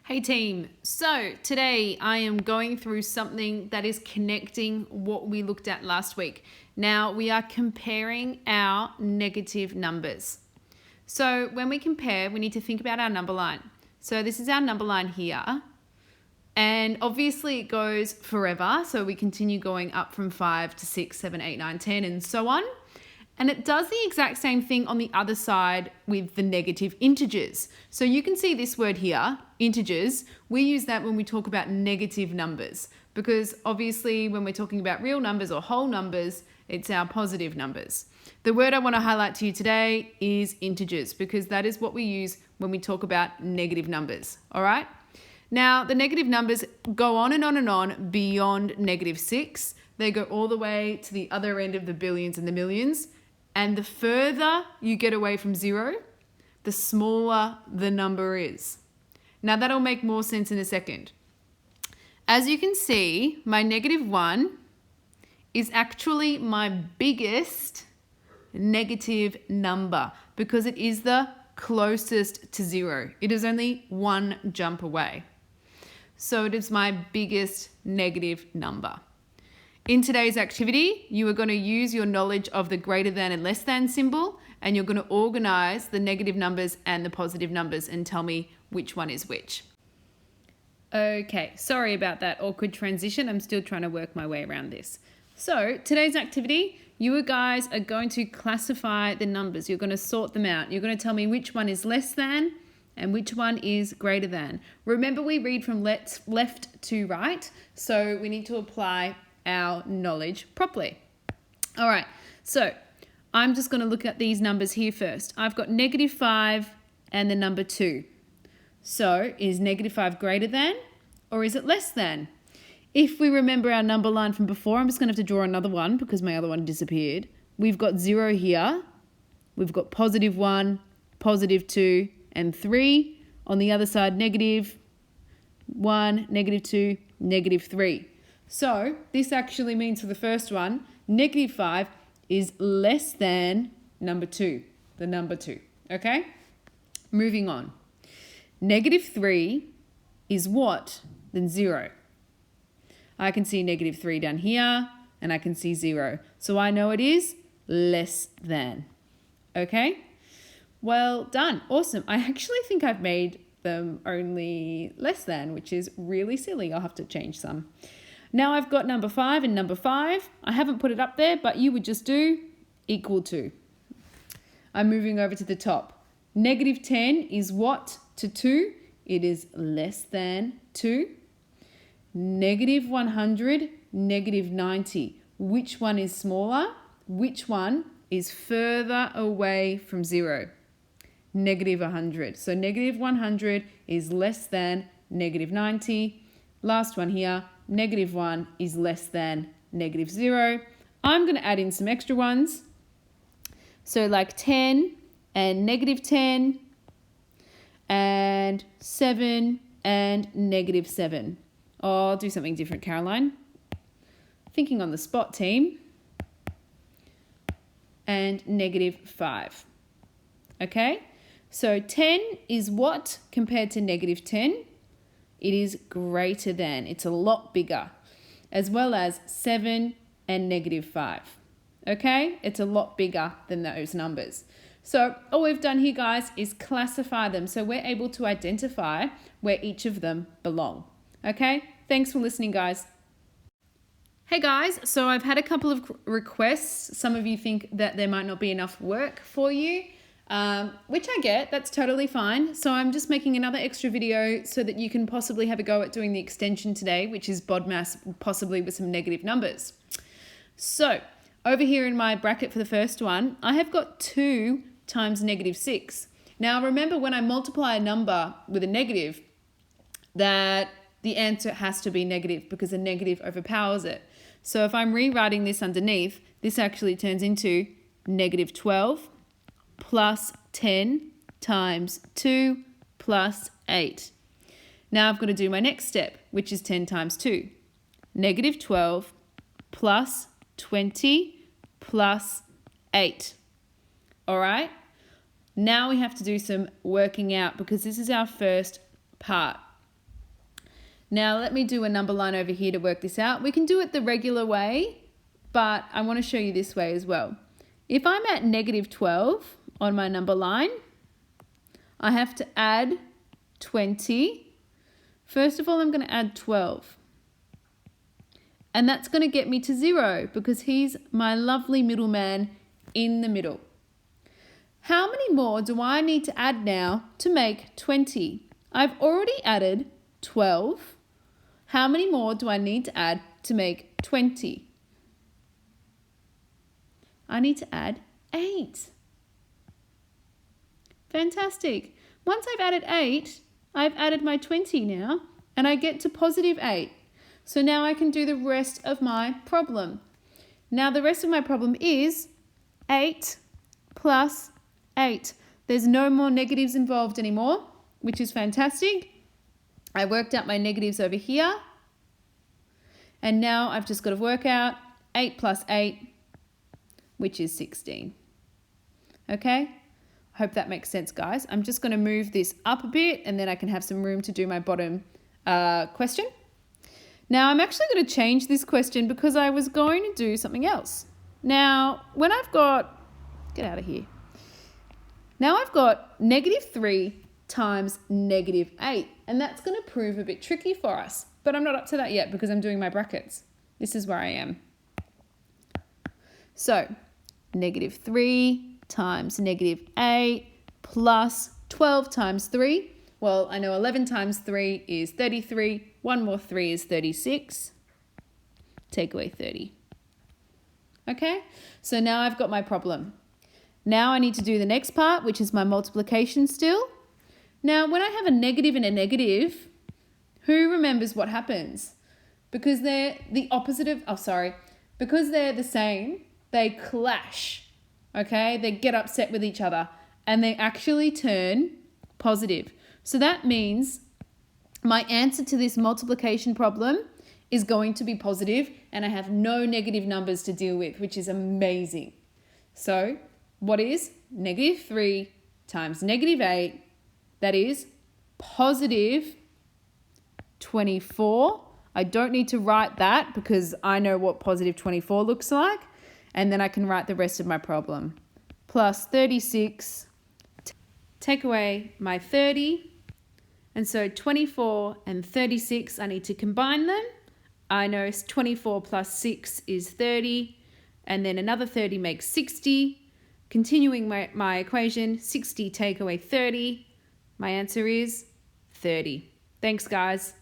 Hey team, so today I am going through something that is connecting what we looked at last week. Now we are comparing our negative numbers. So when we compare, we need to think about our number line. So this is our number line here. And obviously it goes forever. So we continue going up from 5 to 6, 7, 8, 9, 10 and so on. And it does the exact same thing on the other side with the negative integers. So you can see this word here, integers. We use that when we talk about negative numbers because obviously when we're talking about real numbers or whole numbers, it's our positive numbers. The word I want to highlight to you today is integers because that is what we use when we talk about negative numbers, all right? Now, the negative numbers go on and on and on beyond -6. They go all the way to the other end of the billions and the millions. And the further you get away from 0, the smaller the number is. Now that'll make more sense in a second. As you can see, my -1 is actually my biggest negative number because it is the closest to 0. It is only one jump away. So it is my biggest negative number. In today's activity, you are going to use your knowledge of the greater than and less than symbol, and you're going to organize the negative numbers and the positive numbers and tell me which one is which. Okay, sorry about that awkward transition. I'm still trying to work my way around this. So today's activity, you guys are going to classify the numbers. You're going to sort them out. You're going to tell me which one is less than and which one is greater than. Remember, we read from left to right, so we need to apply our knowledge properly. All right, so I'm just going to look at these numbers here first. I've got -5 and the number 2. So is -5 greater than or is it less than? If we remember our number line from before, I'm just going to have to draw another one because my other one disappeared. We've got 0 here. We've got +1, +2, and 3. On the other side, -1, -2, -3. So this actually means for the first one, -5 is less than number 2, the number 2, okay? Moving on. -3 is what? Then 0. I can see -3 down here and I can see 0. So I know it is less than, okay? Well done, awesome. I actually think I've made them only less than, which is really silly. I'll have to change some. Now I've got number 5 and number 5. I haven't put it up there, but you would just do equal to. I'm moving over to the top. -10 is what to 2? It is less than 2. -100, -90. Which one is smaller? Which one is further away from 0? -100. So -100 is less than -90. Last one here. -1 is less than -0. I'm going to add in some extra ones. So like 10 and -10 and 7 and -7. Oh, I'll do something different, Caroline. Thinking on the spot, team. And -5. Okay, so 10 is what compared to -10? It is greater than, it's a lot bigger, as well as 7 and -5. Okay, it's a lot bigger than those numbers. So all we've done here, guys, is classify them so we're able to identify where each of them belong. Okay, thanks for listening, guys. Hey guys, so I've had a couple of requests. Some of you think that there might not be enough work for you. Which I get, that's totally fine. So I'm just making another extra video so that you can possibly have a go at doing the extension today, which is BODMAS, possibly with some negative numbers. So over here in my bracket for the first one, I have got 2 times -6. Now remember, when I multiply a number with a negative, that the answer has to be negative because a negative overpowers it. So if I'm rewriting this underneath, this actually turns into -12 plus 10 times 2 plus 8. Now I've got to do my next step, which is 10 times 2. -12 plus 20 plus 8. All right? Now we have to do some working out because this is our first part. Now let me do a number line over here to work this out. We can do it the regular way, but I want to show you this way as well. If I'm at negative 12 on my number line, I have to add 20. First of all, I'm going to add 12. And that's going to get me to 0 because he's my lovely middleman in the middle. How many more do I need to add now to make 20? I've already added 12. How many more do I need to add to make 20? I need to add 8. Fantastic. Once I've added 8, I've added my 20 now, and I get to positive 8. So now I can do the rest of my problem. Now the rest of my problem is 8 plus 8. There's no more negatives involved anymore, which is fantastic. I worked out my negatives over here. And now I've just got to work out 8 plus 8, which is 16. Okay? I hope that makes sense, guys. I'm just going to move this up a bit and then I can have some room to do my bottom question. Now, I'm actually going to change this question because I was going to do something else. Now, when I've got... Get out of here. Now I've got negative 3 times negative 8. And that's going to prove a bit tricky for us. But I'm not up to that yet because I'm doing my brackets. This is where I am. So, negative 3 times negative 8 plus 12 times 3. Well, I know 11 times 3 is 33. One more 3 is 36. Take away 30. Okay, so now I've got my problem. Now I need to do the next part, which is my multiplication still. Now, when I have a negative and a negative, who remembers what happens? Because they're the opposite of, because they're the same, they clash, okay? They get upset with each other and they actually turn positive. So that means my answer to this multiplication problem is going to be positive and I have no negative numbers to deal with, which is amazing. So what is negative 3 times negative 8? That is positive 24. I don't need to write that because I know what positive 24 looks like. And then I can write the rest of my problem. Plus 36, take away my 30. And so 24 and 36, I need to combine them. I know 24 plus 6 is 30. And then another 30 makes 60. Continuing my equation, 60 take away 30. My answer is 30. Thanks, guys.